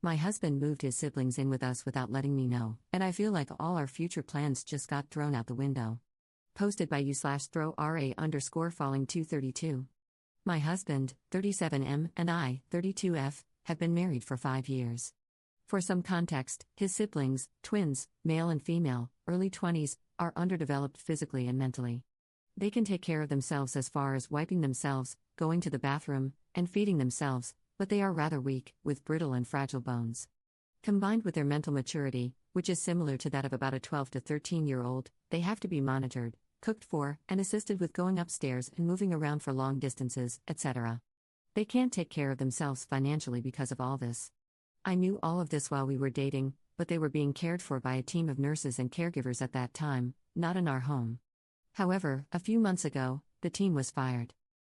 My husband moved his siblings in with us without letting me know, and I feel like all our future plans just got thrown out the window. Posted by u/throw_ra_falling232. My husband, 37M, and I, 32F, have been married for 5 years. For some context, his siblings, twins, male and female, early 20s, are underdeveloped physically and mentally. They can take care of themselves as far as wiping themselves, going to the bathroom, and feeding themselves, but they are rather weak, with brittle and fragile bones. Combined with their mental maturity, which is similar to that of about a 12 to 13-year-old, they have to be monitored, cooked for, and assisted with going upstairs and moving around for long distances, etc. They can't take care of themselves financially because of all this. I knew all of this while we were dating, but they were being cared for by a team of nurses and caregivers at that time, not in our home. However, a few months ago, the team was fired.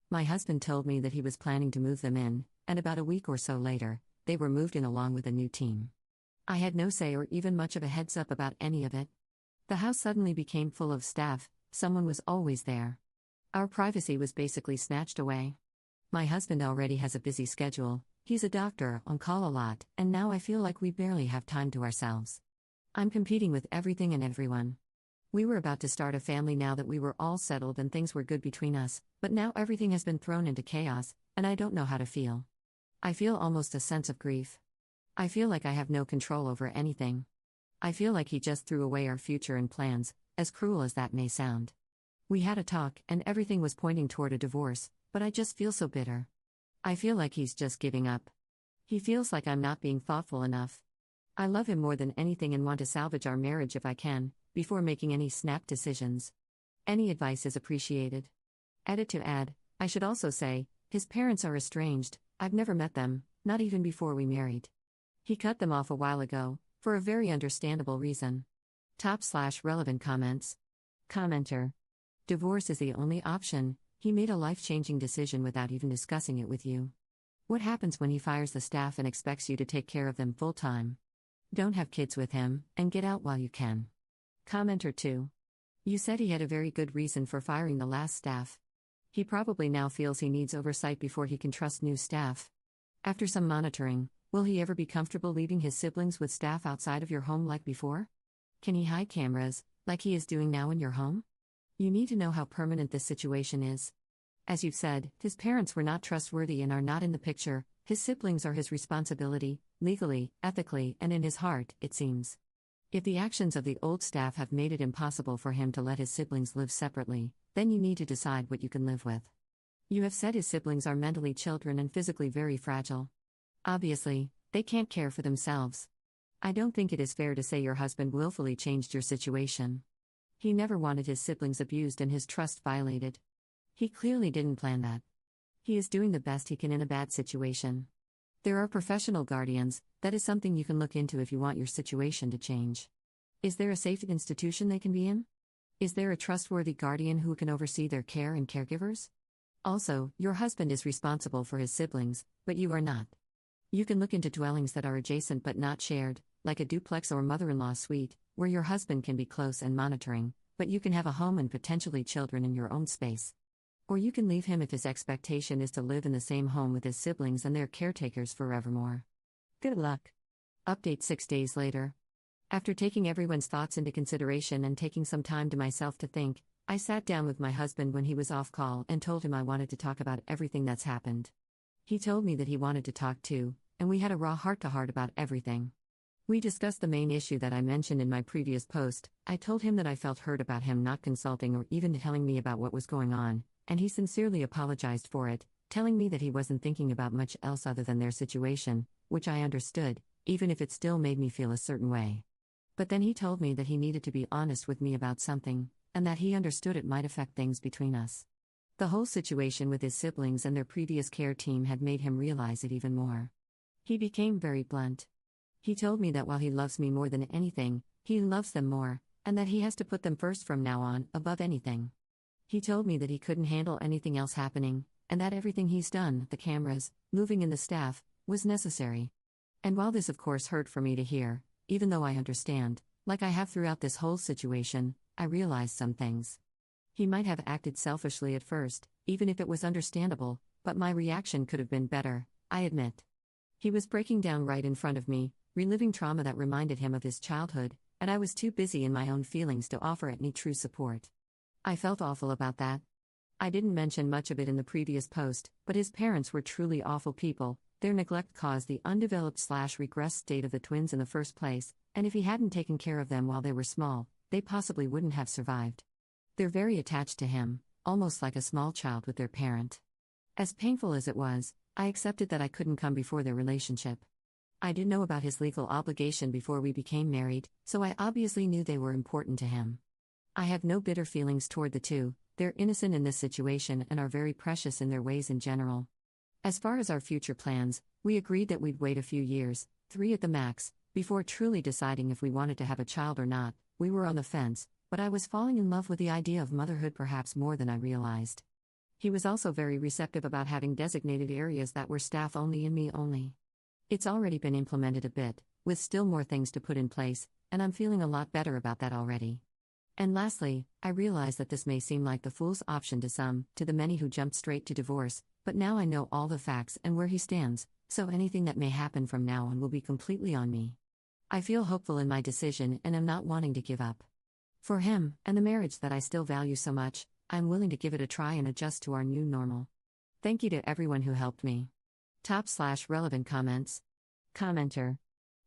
My husband told me that he was planning to move them in, and about a week or so later, they were moved in along with a new team. I had no say or even much of a heads up about any of it. The house suddenly became full of staff, someone was always there. Our privacy was basically snatched away. My husband already has a busy schedule, he's a doctor, on call a lot, and now I feel like we barely have time to ourselves. I'm competing with everything and everyone. We were about to start a family now that we were all settled and things were good between us, but now everything has been thrown into chaos, and I don't know how to feel. I feel almost a sense of grief. I feel like I have no control over anything. I feel like he just threw away our future and plans, as cruel as that may sound. We had a talk, and everything was pointing toward a divorce, but I just feel so bitter. I feel like he's just giving up. He feels like I'm not being thoughtful enough. I love him more than anything and want to salvage our marriage if I can, before making any snap decisions. Any advice is appreciated. Edit to add, I should also say, his parents are estranged, I've never met them, not even before we married. He cut them off a while ago, for a very understandable reason. /relevant comments. Commenter. Divorce is the only option, he made a life-changing decision without even discussing it with you. What happens when he fires the staff and expects you to take care of them full-time? Don't have kids with him, and get out while you can. Commenter 2. You said he had a very good reason for firing the last staff. He probably now feels he needs oversight before he can trust new staff. After some monitoring, will he ever be comfortable leaving his siblings with staff outside of your home like before? Can he hide cameras, like he is doing now in your home? You need to know how permanent this situation is. As you've said, his parents were not trustworthy and are not in the picture, his siblings are his responsibility, legally, ethically, and in his heart, it seems. If the actions of the old staff have made it impossible for him to let his siblings live separately, then you need to decide what you can live with. You have said his siblings are mentally children and physically very fragile. Obviously, they can't care for themselves. I don't think it is fair to say your husband willfully changed your situation. He never wanted his siblings abused and his trust violated. He clearly didn't plan that. He is doing the best he can in a bad situation. There are professional guardians, that is something you can look into if you want your situation to change. Is there a safe institution they can be in? Is there a trustworthy guardian who can oversee their care and caregivers? Also, your husband is responsible for his siblings, but you are not. You can look into dwellings that are adjacent but not shared, like a duplex or mother-in-law suite, where your husband can be close and monitoring, but you can have a home and potentially children in your own space. Or you can leave him if his expectation is to live in the same home with his siblings and their caretakers forevermore. Good luck. Update 6 days later. After taking everyone's thoughts into consideration and taking some time to myself to think, I sat down with my husband when he was off call and told him I wanted to talk about everything that's happened. He told me that he wanted to talk too, and we had a raw heart-to-heart about everything. We discussed the main issue that I mentioned in my previous post. I told him that I felt hurt about him not consulting or even telling me about what was going on, and he sincerely apologized for it, telling me that he wasn't thinking about much else other than their situation, which I understood, even if it still made me feel a certain way. But then he told me that he needed to be honest with me about something, and that he understood it might affect things between us. The whole situation with his siblings and their previous care team had made him realize it even more. He became very blunt. He told me that while he loves me more than anything, he loves them more, and that he has to put them first from now on, above anything. He told me that he couldn't handle anything else happening, and that everything he's done, the cameras, moving in the staff, was necessary. And while this of course hurt for me to hear, even though I understand, like I have throughout this whole situation, I realized some things. He might have acted selfishly at first, even if it was understandable, but my reaction could have been better, I admit. He was breaking down right in front of me, reliving trauma that reminded him of his childhood, and I was too busy in my own feelings to offer any true support. I felt awful about that. I didn't mention much of it in the previous post, but his parents were truly awful people. Their neglect caused the undeveloped/regressed state of the twins in the first place, and if he hadn't taken care of them while they were small, they possibly wouldn't have survived. They're very attached to him, almost like a small child with their parent. As painful as it was, I accepted that I couldn't come before their relationship. I did know about his legal obligation before we became married, so I obviously knew they were important to him. I have no bitter feelings toward the two. They're innocent in this situation and are very precious in their ways in general. As far as our future plans, we agreed that we'd wait a few years, 3 at the max, before truly deciding if we wanted to have a child or not. We were on the fence, but I was falling in love with the idea of motherhood perhaps more than I realized. He was also very receptive about having designated areas that were staff only and me only. It's already been implemented a bit, with still more things to put in place, and I'm feeling a lot better about that already. And lastly, I realize that this may seem like the fool's option to some, to the many who jumped straight to divorce, but now I know all the facts and where he stands, so anything that may happen from now on will be completely on me. I feel hopeful in my decision and am not wanting to give up. For him, and the marriage that I still value so much, I'm willing to give it a try and adjust to our new normal. Thank you to everyone who helped me. Top/relevant comments. Commenter.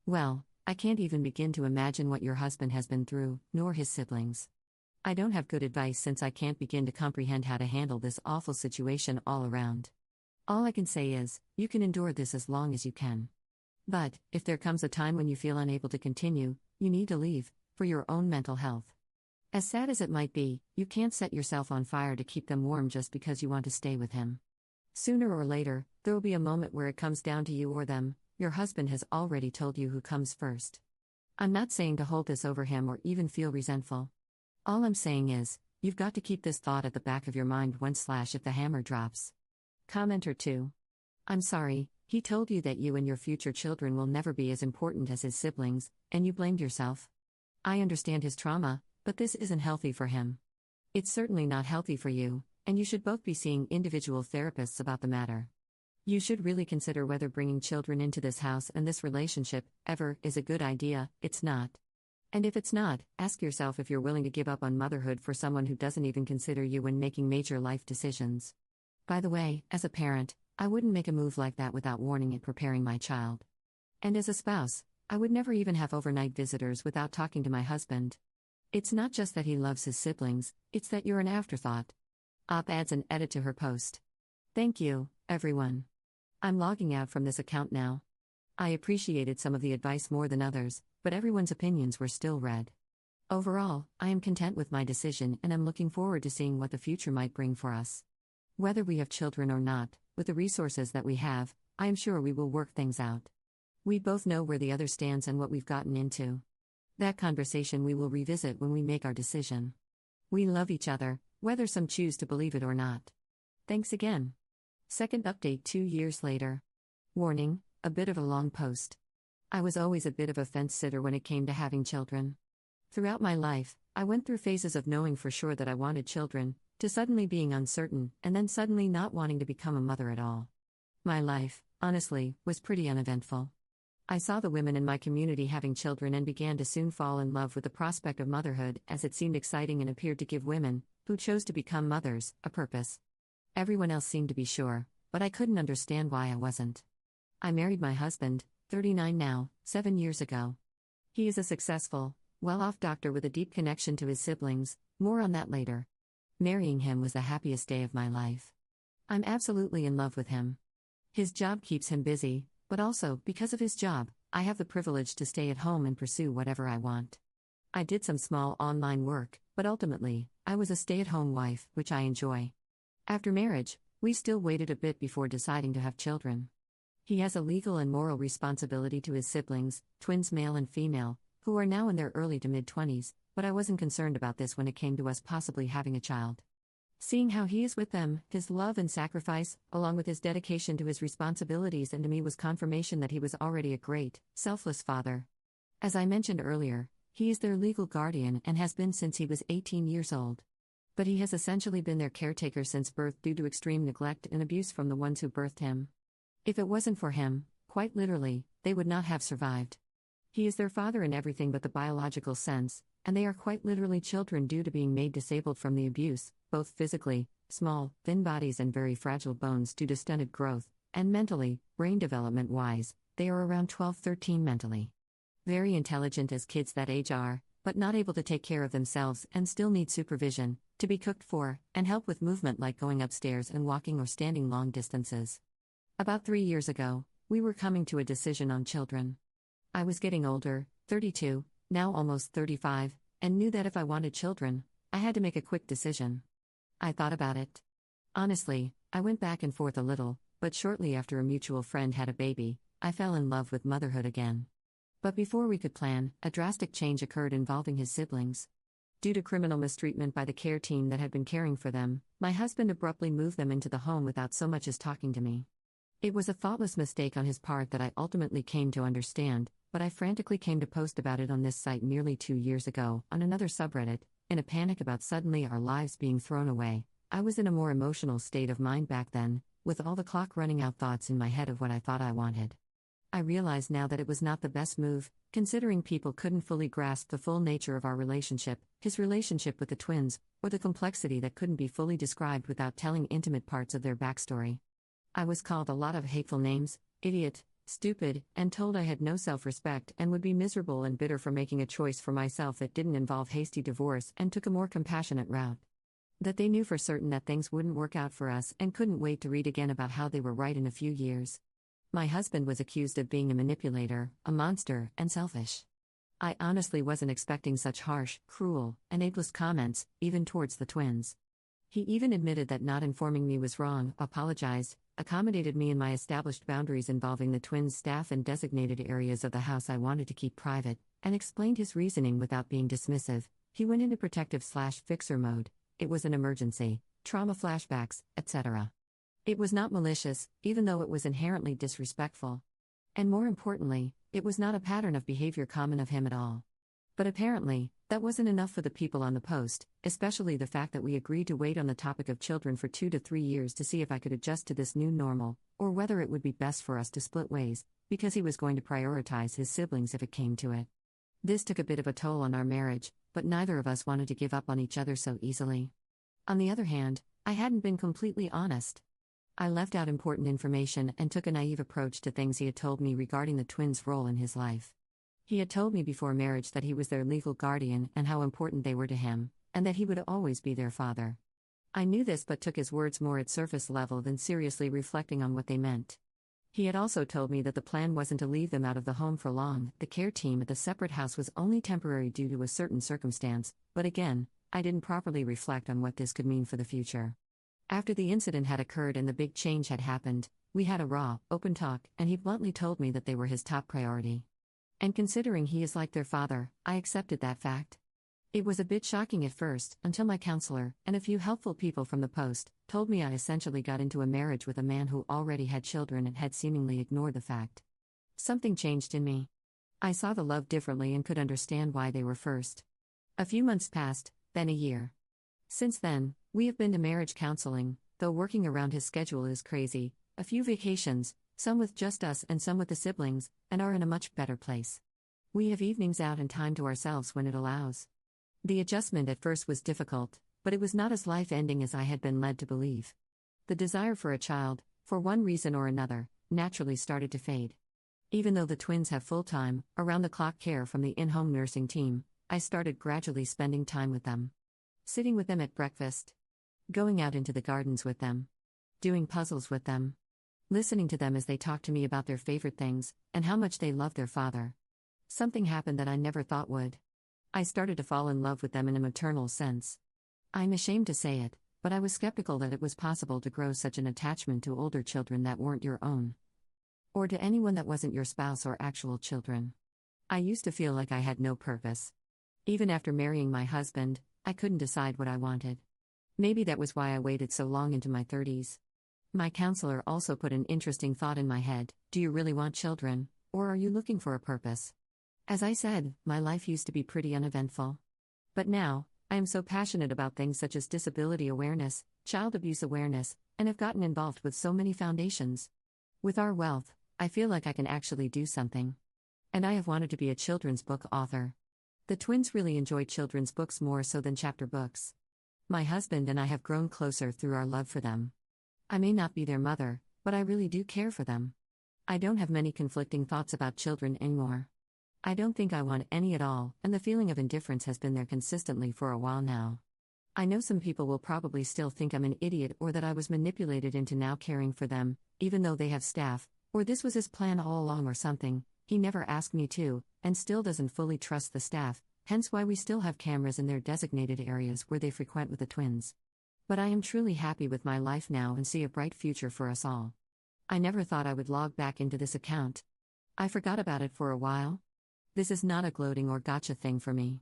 Well, I can't even begin to imagine what your husband has been through, nor his siblings. I don't have good advice since I can't begin to comprehend how to handle this awful situation all around. All I can say is, you can endure this as long as you can. But, if there comes a time when you feel unable to continue, you need to leave, for your own mental health. As sad as it might be, you can't set yourself on fire to keep them warm just because you want to stay with him. Sooner or later, there will be a moment where it comes down to you or them. Your husband has already told you who comes first. I'm not saying to hold this over him or even feel resentful. All I'm saying is, you've got to keep this thought at the back of your mind if the hammer drops. Commenter 2. I'm sorry, he told you that you and your future children will never be as important as his siblings, and you blamed yourself. I understand his trauma, but this isn't healthy for him. It's certainly not healthy for you, and you should both be seeing individual therapists about the matter. You should really consider whether bringing children into this house and this relationship, ever, is a good idea. It's not. And if it's not, ask yourself if you're willing to give up on motherhood for someone who doesn't even consider you when making major life decisions. By the way, as a parent, I wouldn't make a move like that without warning and preparing my child. And as a spouse, I would never even have overnight visitors without talking to my husband. It's not just that he loves his siblings, it's that you're an afterthought. Adds an edit to her post. Thank you, everyone. I'm logging out from this account now. I appreciated some of the advice more than others, but everyone's opinions were still read. Overall, I am content with my decision and am looking forward to seeing what the future might bring for us. Whether we have children or not, with the resources that we have, I am sure we will work things out. We both know where the other stands and what we've gotten into. That conversation we will revisit when we make our decision. We love each other, whether some choose to believe it or not. Thanks again. Second update 2 years later. Warning, a bit of a long post. I was always a bit of a fence sitter when it came to having children. Throughout my life, I went through phases of knowing for sure that I wanted children, to suddenly being uncertain, and then suddenly not wanting to become a mother at all. My life, honestly, was pretty uneventful. I saw the women in my community having children and began to soon fall in love with the prospect of motherhood, as it seemed exciting and appeared to give women, who chose to become mothers, a purpose. Everyone else seemed to be sure, but I couldn't understand why I wasn't. I married my husband, 39 now, 7 years ago. He is a successful, well-off doctor with a deep connection to his siblings, more on that later. Marrying him was the happiest day of my life. I'm absolutely in love with him. His job keeps him busy, but also, because of his job, I have the privilege to stay at home and pursue whatever I want. I did some small online work, but ultimately, I was a stay-at-home wife, which I enjoy. After marriage, we still waited a bit before deciding to have children. He has a legal and moral responsibility to his siblings, twins male and female, who are now in their early to mid-20s, but I wasn't concerned about this when it came to us possibly having a child. Seeing how he is with them, his love and sacrifice, along with his dedication to his responsibilities and to me was confirmation that he was already a great, selfless father. As I mentioned earlier, he is their legal guardian and has been since he was 18 years old. But he has essentially been their caretaker since birth due to extreme neglect and abuse from the ones who birthed him. If it wasn't for him, Quite literally, they would not have survived. He is their father in everything but the biological sense, and they are quite literally children due to being made disabled from the abuse, both physically, small, thin bodies and very fragile bones due to stunted growth, and mentally, brain development wise, they are around 12-13 mentally. Very intelligent as kids that age are, but not able to take care of themselves and still need supervision, to be cooked for, and help with movement like going upstairs and walking or standing long distances. About 3 years ago, we were coming to a decision on children. I was getting older, 32, now almost 35, and knew that if I wanted children, I had to make a quick decision. I thought about it. Honestly, I went back and forth a little, but shortly after a mutual friend had a baby, I fell in love with motherhood again. But before we could plan, a drastic change occurred involving his siblings. Due to criminal mistreatment by the care team that had been caring for them, my husband abruptly moved them into the home without so much as talking to me. It was a thoughtless mistake on his part that I ultimately came to understand, but I frantically came to post about it on this site nearly 2 years ago, on another subreddit, in a panic about suddenly our lives being thrown away. I was in a more emotional state of mind back then, with all the clock running out thoughts in my head of what I thought I wanted. I realize now that it was not the best move, considering people couldn't fully grasp the full nature of our relationship, his relationship with the twins, or the complexity that couldn't be fully described without telling intimate parts of their backstory. I was called a lot of hateful names, idiot, stupid, and told I had no self-respect and would be miserable and bitter for making a choice for myself that didn't involve hasty divorce and took a more compassionate route. That they knew for certain that things wouldn't work out for us and couldn't wait to read again about how they were right in a few years. My husband was accused of being a manipulator, a monster, and selfish. I honestly wasn't expecting such harsh, cruel, and ableist comments, even towards the twins. He even admitted that not informing me was wrong, apologized, accommodated me in my established boundaries involving the twins' staff and designated areas of the house I wanted to keep private, and explained his reasoning without being dismissive. He went into protective/fixer mode. It was an emergency, trauma flashbacks, etc. It was not malicious, even though it was inherently disrespectful. And more importantly, it was not a pattern of behavior common of him at all. But apparently, that wasn't enough for the people on the post, especially the fact that we agreed to wait on the topic of children for 2 to 3 years to see if I could adjust to this new normal, or whether it would be best for us to split ways, because he was going to prioritize his siblings if it came to it. This took a bit of a toll on our marriage, but neither of us wanted to give up on each other so easily. On the other hand, I hadn't been completely honest. I left out important information and took a naive approach to things he had told me regarding the twins' role in his life. He had told me before marriage that he was their legal guardian and how important they were to him, and that he would always be their father. I knew this but took his words more at surface level than seriously reflecting on what they meant. He had also told me that the plan wasn't to leave them out of the home for long. The care team at the separate house was only temporary due to a certain circumstance, but again, I didn't properly reflect on what this could mean for the future. After the incident had occurred and the big change had happened, we had a raw, open talk, and he bluntly told me that they were his top priority. And considering he is like their father, I accepted that fact. It was a bit shocking at first, until my counselor, and a few helpful people from the post, told me I essentially got into a marriage with a man who already had children and had seemingly ignored the fact. Something changed in me. I saw the love differently and could understand why they were first. A few months passed, then a year. Since then, we have been to marriage counseling, though working around his schedule is crazy, a few vacations, some with just us and some with the siblings, and are in a much better place. We have evenings out and time to ourselves when it allows. The adjustment at first was difficult, but it was not as life-ending as I had been led to believe. The desire for a child, for one reason or another, naturally started to fade. Even though the twins have full-time, around-the-clock care from the in-home nursing team, I started gradually spending time with them. Sitting with them at breakfast. Going out into the gardens with them. Doing puzzles with them. Listening to them as they talk to me about their favorite things, and how much they love their father. Something happened that I never thought would. I started to fall in love with them in a maternal sense. I'm ashamed to say it, but I was skeptical that it was possible to grow such an attachment to older children that weren't your own. Or to anyone that wasn't your spouse or actual children. I used to feel like I had no purpose. Even after marrying my husband, I couldn't decide what I wanted. Maybe that was why I waited so long into my 30s. My counselor also put an interesting thought in my head: do you really want children, or are you looking for a purpose? As I said, my life used to be pretty uneventful. But now, I am so passionate about things such as disability awareness, child abuse awareness, and have gotten involved with so many foundations. With our wealth, I feel like I can actually do something. And I have wanted to be a children's book author. The twins really enjoy children's books more so than chapter books. My husband and I have grown closer through our love for them. I may not be their mother, but I really do care for them. I don't have many conflicting thoughts about children anymore. I don't think I want any at all, and the feeling of indifference has been there consistently for a while now. I know some people will probably still think I'm an idiot or that I was manipulated into now caring for them, even though they have staff, or this was his plan all along or something. He never asked me to, and still doesn't fully trust the staff, hence why we still have cameras in their designated areas where they frequent with the twins. But I am truly happy with my life now and see a bright future for us all. I never thought I would log back into this account. I forgot about it for a while. This is not a gloating or gotcha thing for me.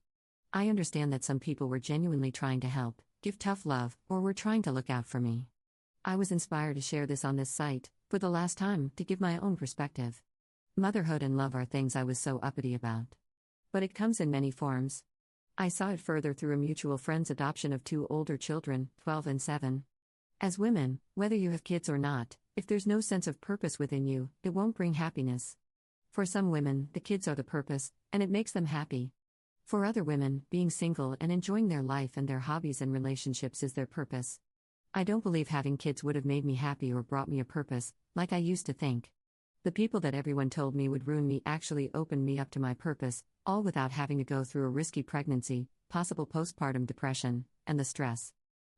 I understand that some people were genuinely trying to help, give tough love, or were trying to look out for me. I was inspired to share this on this site, for the last time, to give my own perspective. Motherhood and love are things I was so uppity about. But it comes in many forms. I saw it further through a mutual friend's adoption of 2 older children, 12 and 7. As women, whether you have kids or not, if there's no sense of purpose within you, it won't bring happiness. For some women, the kids are the purpose, and it makes them happy. For other women, being single and enjoying their life and their hobbies and relationships is their purpose. I don't believe having kids would have made me happy or brought me a purpose, like I used to think. The people that everyone told me would ruin me actually opened me up to my purpose, all without having to go through a risky pregnancy, possible postpartum depression, and the stress.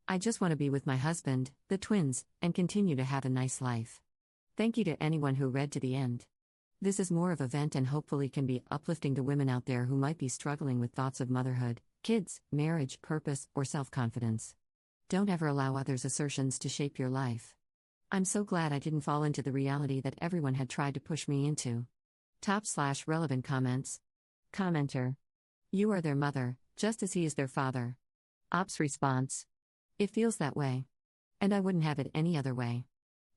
I just want to be with my husband, the twins, and continue to have a nice life. Thank you to anyone who read to the end. This is more of a vent and hopefully can be uplifting to women out there who might be struggling with thoughts of motherhood, kids, marriage, purpose, or self-confidence. Don't ever allow others' assertions to shape your life. I'm so glad I didn't fall into the reality that everyone had tried to push me into. /relevant comments. Commenter. You are their mother, just as he is their father. Ops response. It feels that way. And I wouldn't have it any other way.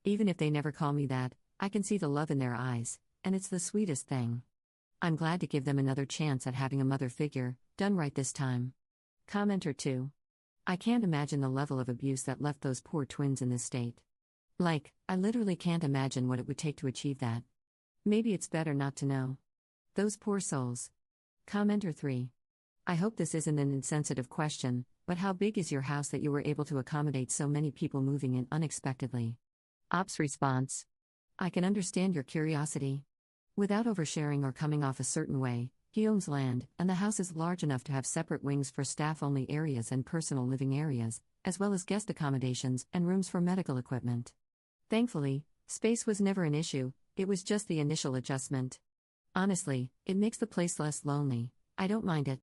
Even if they never call me that, I can see the love in their eyes, and it's the sweetest thing. I'm glad to give them another chance at having a mother figure, done right this time. Commenter 2. I can't imagine the level of abuse that left those poor twins in this state. I literally can't imagine what it would take to achieve that. Maybe it's better not to know. Those poor souls. Commenter 3. I hope this isn't an insensitive question, but how big is your house that you were able to accommodate so many people moving in unexpectedly? Ops response. I can understand your curiosity. Without oversharing or coming off a certain way, he owns land, and the house is large enough to have separate wings for staff-only areas and personal living areas, as well as guest accommodations and rooms for medical equipment. Thankfully, space was never an issue, it was just the initial adjustment. Honestly, it makes the place less lonely. I don't mind it.